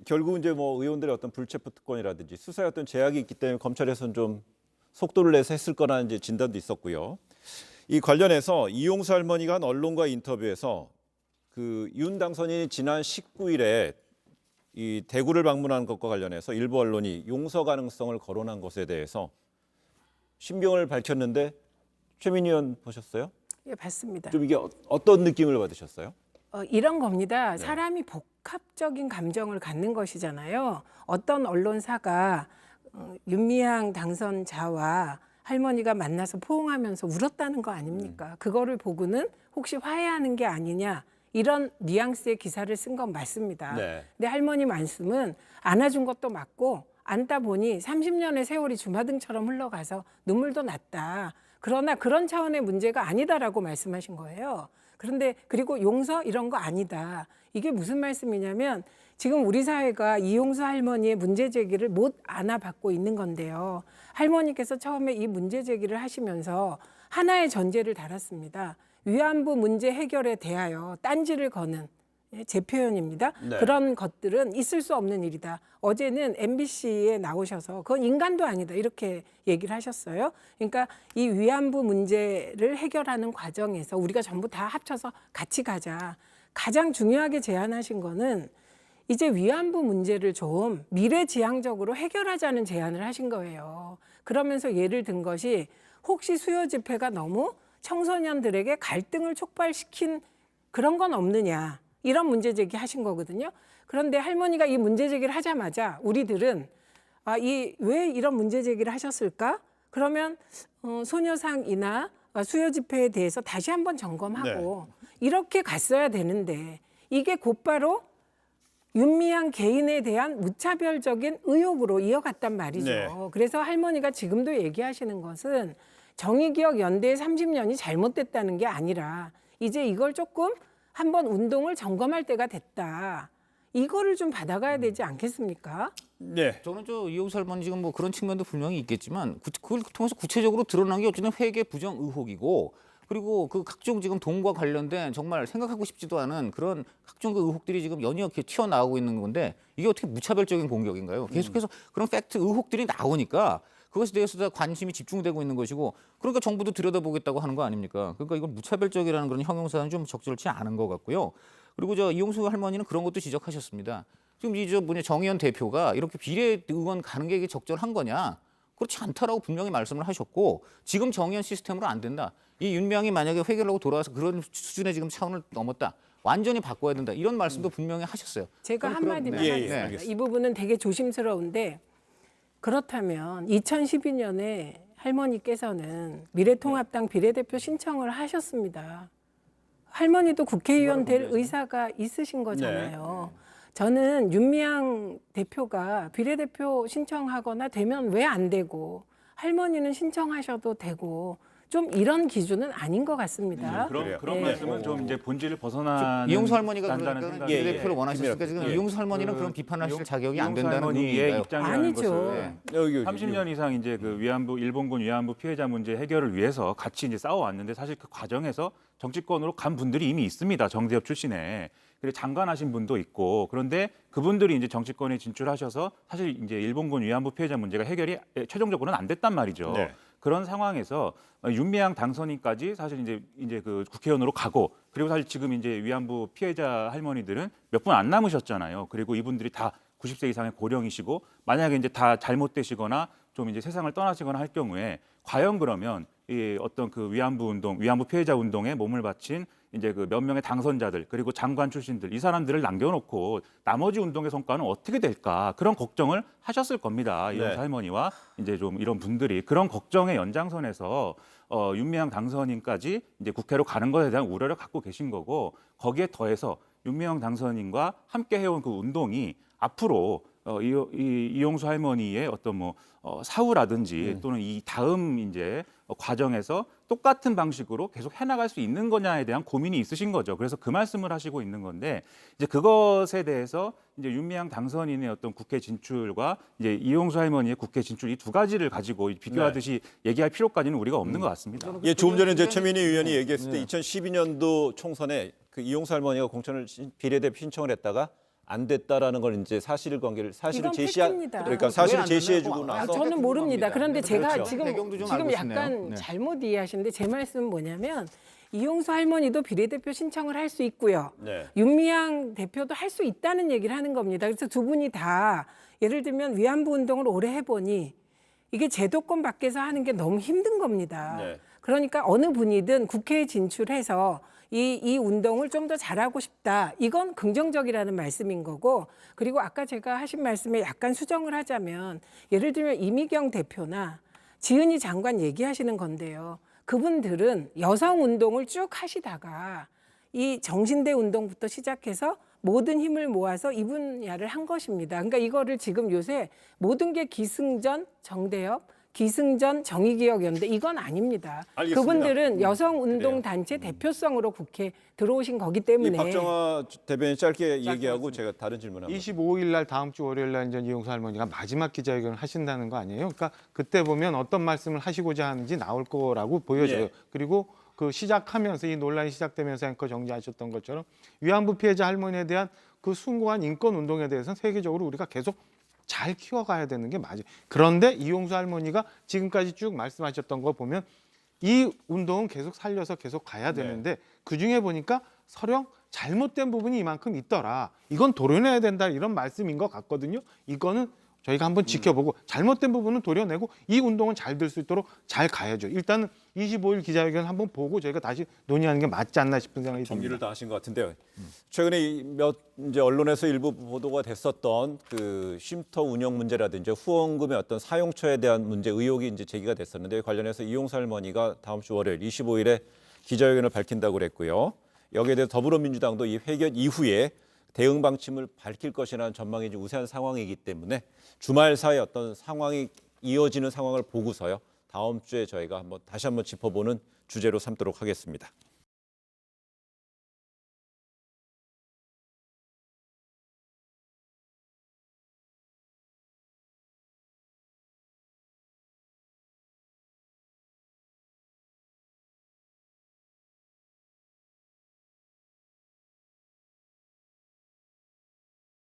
결국은 이제 뭐 의원들의 어떤 불체포 특권이라든지 수사에 어떤 제약이 있기 때문에 검찰에서는 좀 속도를 내서 했을 거라는 이제 진단도 있었고요. 이 관련해서 이용수 할머니가 한 언론과 인터뷰에서 그 윤 당선인이 지난 19일에 이 대구를 방문한 것과 관련해서 일부 언론이 용서 가능성을 거론한 것에 대해서 신병을 밝혔는데 최민희 의원 보셨어요? 예, 봤습니다. 좀 이게 어떤 느낌을 받으셨어요? 이런 겁니다. 네. 사람이 복합적인 감정을 갖는 것이잖아요. 어떤 언론사가 윤미향 당선자와 할머니가 만나서 포옹하면서 울었다는 거 아닙니까? 그거를 보고는 혹시 화해하는 게 아니냐 이런 뉘앙스의 기사를 쓴 건 맞습니다. 네. 근데 할머니 말씀은 안아준 것도 맞고 안다 보니 30년의 세월이 주마등처럼 흘러가서 눈물도 났다. 그러나 그런 차원의 문제가 아니다라고 말씀하신 거예요. 그런데 그리고 용서 이런 거 아니다. 이게 무슨 말씀이냐면 지금 우리 사회가 이용수 할머니의 문제 제기를 못 안아받고 있는 건데요. 할머니께서 처음에 이 문제 제기를 하시면서 하나의 전제를 달았습니다. 위안부 문제 해결에 대하여 딴지를 거는 제 표현입니다. 네. 그런 것들은 있을 수 없는 일이다. 어제는 MBC에 나오셔서 그건 인간도 아니다 이렇게 얘기를 하셨어요. 그러니까 이 위안부 문제를 해결하는 과정에서 우리가 전부 다 합쳐서 같이 가자. 가장 중요하게 제안하신 거는 이제 위안부 문제를 좀 미래지향적으로 해결하자는 제안을 하신 거예요. 그러면서 예를 든 것이 혹시 수요 집회가 너무 청소년들에게 갈등을 촉발시킨 그런 건 없느냐. 이런 문제 제기하신 거거든요. 그런데 할머니가 이 문제 제기를 하자마자 우리들은 왜 이런 문제 제기를 하셨을까? 그러면 소녀상이나 수요 집회에 대해서 다시 한번 점검하고 이렇게 갔어야 되는데 이게 곧바로 윤미향 개인에 대한 무차별적인 의혹으로 이어갔단 말이죠. 네. 그래서 할머니가 지금도 얘기하시는 것은 정의기억연대의 30년이 잘못됐다는 게 아니라 이제 이걸 조금 한번 운동을 점검할 때가 됐다. 이거를 좀 받아가야 되지 않겠습니까? 네. 저는 이용수 할머니 지금 뭐 그런 측면도 분명히 있겠지만 그걸 통해서 구체적으로 드러난 게 어쨌든 회계 부정 의혹이고 그리고 그 각종 지금 돈과 관련된 정말 생각하고 싶지도 않은 그런 각종 그 의혹들이 지금 연이어서 튀어나오고 있는 건데 이게 어떻게 무차별적인 공격인가요? 계속해서 그런 팩트 의혹들이 나오니까 그것에 대해서 다 관심이 집중되고 있는 것이고 그러니까 정부도 들여다보겠다고 하는 거 아닙니까? 그러니까 이건 무차별적이라는 그런 형용사는 좀 적절치 않은 것 같고요. 그리고 이용수 할머니는 그런 것도 지적하셨습니다. 지금 정의연 대표가 이렇게 비례 의원 가는 게 이게 적절한 거냐? 그렇지 않다라고 분명히 말씀을 하셨고 지금 정의연 시스템으로 안 된다. 이 윤미향이 만약에 회계를 하고 돌아와서 그런 수준의 지금 차원을 넘었다. 완전히 바꿔야 된다. 이런 말씀도 분명히 하셨어요. 제가 한마디만 예, 예, 하겠습니다. 알겠습니다. 이 부분은 되게 조심스러운데 그렇다면 2012년에 할머니께서는 미래통합당 비례대표 신청을 하셨습니다. 할머니도 국회의원 될 의사가 있으신 거잖아요. 저는 윤미향 대표가 비례대표 신청하거나 되면 왜 안 되고 할머니는 신청하셔도 되고 좀 이런 기준은 아닌 것 같습니다. 그래요. 그런 네. 말씀은 좀 이제 본질을 벗어나는 이용수 할머니가 난다는 그러니까 생각이 비례대표를 원하셨으니까 지금 예. 이용수 할머니는 그런 비판하실 자격이 안 이용수 된다는 할머니의 의미인가요? 입장이라는 아니죠. 것을 여기 30년 이상 이제 그 일본군 위안부 피해자 문제 해결을 위해서 같이 이제 싸워왔는데 사실 그 과정에서 정치권으로 간 분들이 이미 있습니다. 정대협 출신에. 그리고 장관하신 분도 있고 그런데 그분들이 이제 정치권에 진출하셔서 사실 이제 일본군 위안부 피해자 문제가 해결이 최종적으로는 안 됐단 말이죠. 네. 그런 상황에서 윤미향 당선인까지 사실 이제 그 국회의원으로 가고 그리고 사실 지금 이제 위안부 피해자 할머니들은 몇 분 안 남으셨잖아요. 그리고 이분들이 다 90세 이상의 고령이시고 만약에 이제 다 잘못되시거나 좀 이제 세상을 떠나시거나 할 경우에 과연 그러면 이 어떤 그 위안부 운동, 위안부 피해자 운동에 몸을 바친 이제 그 몇 명의 당선자들 그리고 장관 출신들 이 사람들을 남겨놓고 나머지 운동의 성과는 어떻게 될까 그런 걱정을 하셨을 겁니다. 이용수 할머니와 이제 좀 이런 분들이 그런 걱정의 연장선에서 윤미향 당선인까지 이제 국회로 가는 것에 대한 우려를 갖고 계신 거고 거기에 더해서 윤미향 당선인과 함께 해온 그 운동이 앞으로 이용수 할머니의 어떤 사후라든지 또는 이 다음 이제 과정에서 똑같은 방식으로 계속 해나갈 수 있는 거냐에 대한 고민이 있으신 거죠. 그래서 그 말씀을 하시고 있는 건데 이제 그것에 대해서 이제 윤미향 당선인의 어떤 국회 진출과 이제 이용수 할머니의 국회 진출 이 두 가지를 가지고 비교하듯이 얘기할 필요까지는 우리가 없는 것 같습니다. 예, 조금 전에 이제 최민희 의원이 얘기했을 때 2012년도 총선에 그 이용수 할머니가 비례대표 신청을 했다가 안 됐다라는 걸 이제 사실을 이건 제시한 팩트입니다. 그러니까 왜 사실을 안 제시해주고 됐나요? 나서 저는 모릅니다. 그런데 제가 그렇죠. 지금 배경도 좀 알고 싶네요. 약간 네. 잘못 이해하시는데 제 말씀은 뭐냐면 이용수 할머니도 비례대표 신청을 할 수 있고요. 네. 윤미향 대표도 할 수 있다는 얘기를 하는 겁니다. 그래서 두 분이 다 예를 들면 위안부 운동을 오래 해보니 이게 제도권 밖에서 하는 게 너무 힘든 겁니다. 네. 그러니까 어느 분이든 국회에 진출해서 이 운동을 좀 더 잘하고 싶다. 이건 긍정적이라는 말씀인 거고, 그리고 아까 제가 하신 말씀에 약간 수정을 하자면 예를 들면 이미경 대표나 지은희 장관 얘기하시는 건데요. 그분들은 여성 운동을 쭉 하시다가 이 정신대 운동부터 시작해서 모든 힘을 모아서 이 분야를 한 것입니다. 그러니까 이거를 지금 요새 모든 게 기승전 정대협, 기승전 정의기억연대 이건 아닙니다. 알겠습니다. 그분들은 여성운동단체 대표성으로 국회에 들어오신 거기 이 때문에 박정화 대변인 짧게 얘기하고 제가 다른 질문 한번. 25일 날 다음 주 월요일 날 이제 이용수 할머니가 마지막 기자회견을 하신다는 거 아니에요? 그러니까 그때 보면 어떤 말씀을 하시고자 하는지 나올 거라고 보여져요. 예. 그리고 그 시작하면서 이 논란이 시작되면서 앵커 정리하셨던 것처럼 위안부 피해자 할머니에 대한 그 숭고한 인권 운동에 대해서는 세계적으로 우리가 계속 잘 키워가야 되는 게 맞아요. 그런데 이용수 할머니가 지금까지 쭉 말씀하셨던 거 보면 이 운동은 계속 살려서 계속 가야 되는데 그중에 보니까 서령 잘못된 부분이 이만큼 있더라. 이건 도려내야 된다 이런 말씀인 것 같거든요. 이거는 저희가 한번 지켜보고 잘못된 부분은 도려내고 이 운동은 잘 될 수 있도록 잘 가야죠. 일단은 25일 기자회견 한번 보고 저희가 다시 논의하는 게 맞지 않나 싶은 생각이 정리를 듭니다. 다 하신 것 같은데요. 최근에 이제 언론에서 일부 보도가 됐었던 그 쉼터 운영 문제라든지 후원금의 어떤 사용처에 대한 문제 의혹이 이제 제기가 됐었는데 관련해서 이용수 할머니가 다음 주 월요일 25일에 기자회견을 밝힌다고 그랬고요. 여기에 대해서 더불어민주당도 이 회견 이후에 대응 방침을 밝힐 것이라는 전망이 이제 우세한 상황이기 때문에 주말 사이 어떤 상황이 이어지는 상황을 보고서요. 다음 주에 저희가 다시 한번 짚어보는 주제로 삼도록 하겠습니다.